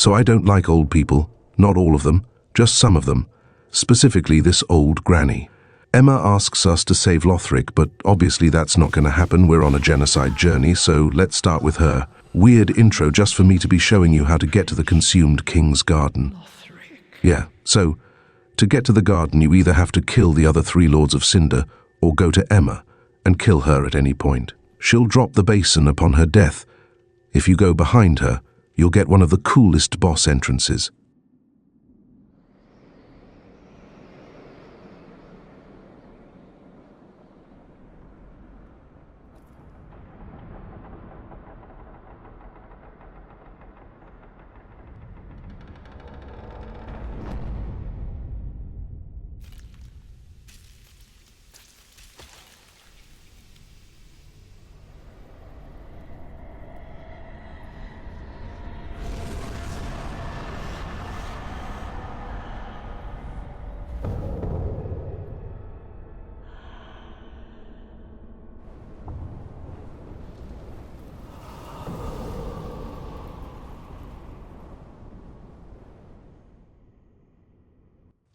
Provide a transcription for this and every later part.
So I don't like old people, not all of them, just some of them, specifically this old granny. Emma asks us to save Lothric, but obviously that's not going to happen. We're on a genocide journey, so let's start with her. Weird intro just for me to be showing you how to get to the consumed king's garden. Yeah, so to get to the garden you either have to kill the other 3 Lords of Cinder or go to Emma and kill her at any point. She'll drop the basin upon her death. If you go behind her, you'll get one of the coolest boss entrances.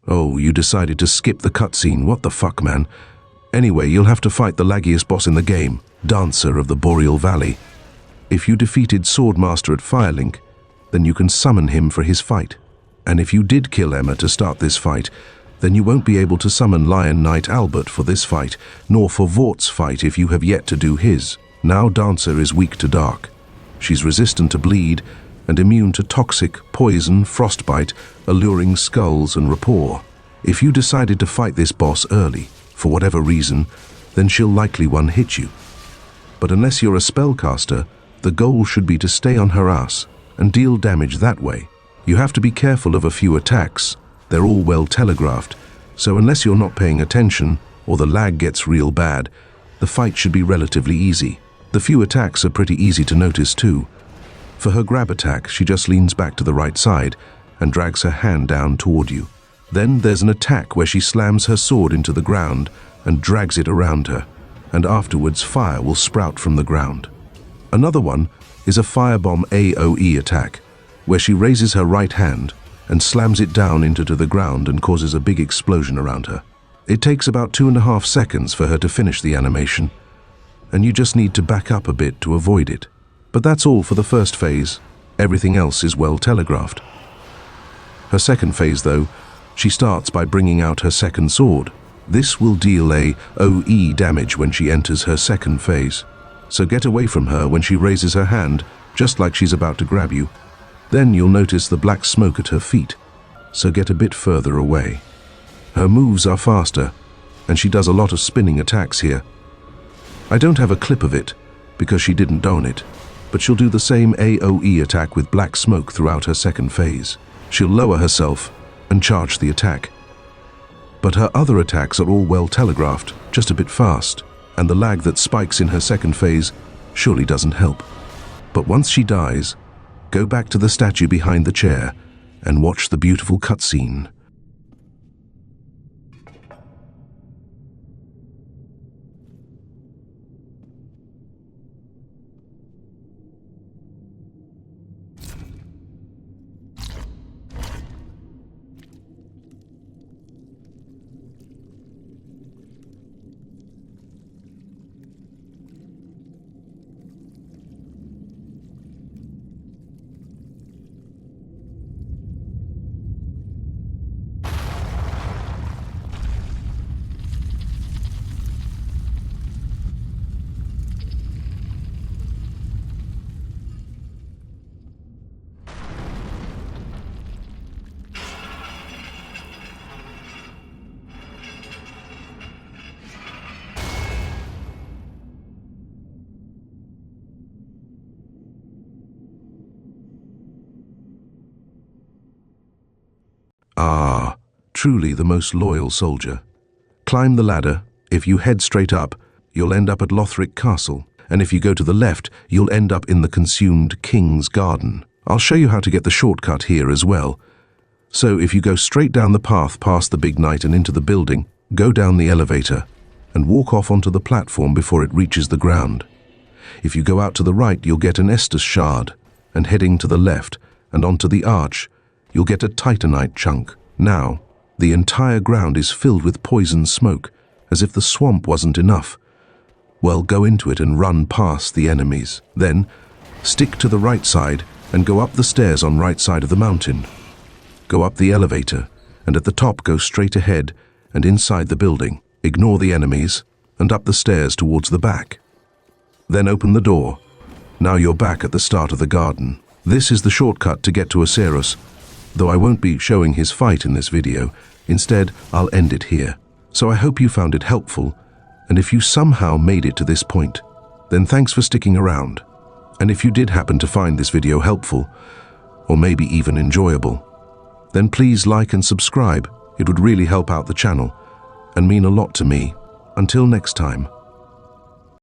Oh, you decided to skip the cutscene. What the fuck, man? Anyway, you'll have to fight the laggiest boss in the game, Dancer of the Boreal Valley. If you defeated Swordmaster at Firelink, then you can summon him for his fight. And if you did kill Emma to start this fight, then you won't be able to summon Lion Knight Albert for this fight, nor for Vort's fight if you have yet to do his. Now Dancer is weak to dark. She's resistant to bleed, and immune to toxic, poison, frostbite, alluring skulls and rapport. If you decided to fight this boss early, for whatever reason, then she'll likely one-hit you. But unless you're a spellcaster, the goal should be to stay on her ass and deal damage that way. You have to be careful of a few attacks. They're all well telegraphed, so unless you're not paying attention or the lag gets real bad, the fight should be relatively easy. The few attacks are pretty easy to notice too. For her grab attack, she just leans back to the right side and drags her hand down toward you. Then there's an attack where she slams her sword into the ground and drags it around her, and afterwards fire will sprout from the ground. Another one is a firebomb AoE attack, where she raises her right hand and slams it down into the ground and causes a big explosion around her. It takes about 2.5 seconds for her to finish the animation, and you just need to back up a bit to avoid it. But that's all for the first phase. Everything else is well telegraphed. Her second phase, though, she starts by bringing out her second sword. This will deal AoE damage when she enters her second phase. So get away from her when she raises her hand, just like she's about to grab you. Then you'll notice the black smoke at her feet, so get a bit further away. Her moves are faster, and she does a lot of spinning attacks here. I don't have a clip of it, because she didn't own it, but she'll do the same AoE attack with black smoke throughout her second phase. She'll lower herself and charge the attack. But her other attacks are all well telegraphed, just a bit fast, and the lag that spikes in her second phase surely doesn't help. But once she dies, go back to the statue behind the chair and watch the beautiful cutscene. Ah, truly the most loyal soldier. Climb the ladder. If you head straight up, you'll end up at Lothric Castle, and if you go to the left, you'll end up in the consumed King's Garden. I'll show you how to get the shortcut here as well. So if you go straight down the path past the big knight and into the building, go down the elevator, and walk off onto the platform before it reaches the ground. If you go out to the right, you'll get an Estus shard, and heading to the left, and onto the arch, you'll get a titanite chunk. Now, the entire ground is filled with poison smoke, as if the swamp wasn't enough. Well, go into it and run past the enemies. Then, stick to the right side and go up the stairs on right side of the mountain. Go up the elevator, and at the top go straight ahead and inside the building. Ignore the enemies, and up the stairs towards the back. Then open the door. Now you're back at the start of the garden. This is the shortcut to get to Osiris, though I won't be showing his fight in this video. Instead, I'll end it here. So I hope you found it helpful, and if you somehow made it to this point, then thanks for sticking around. And if you did happen to find this video helpful, or maybe even enjoyable, then please like and subscribe. It would really help out the channel and mean a lot to me. Until next time.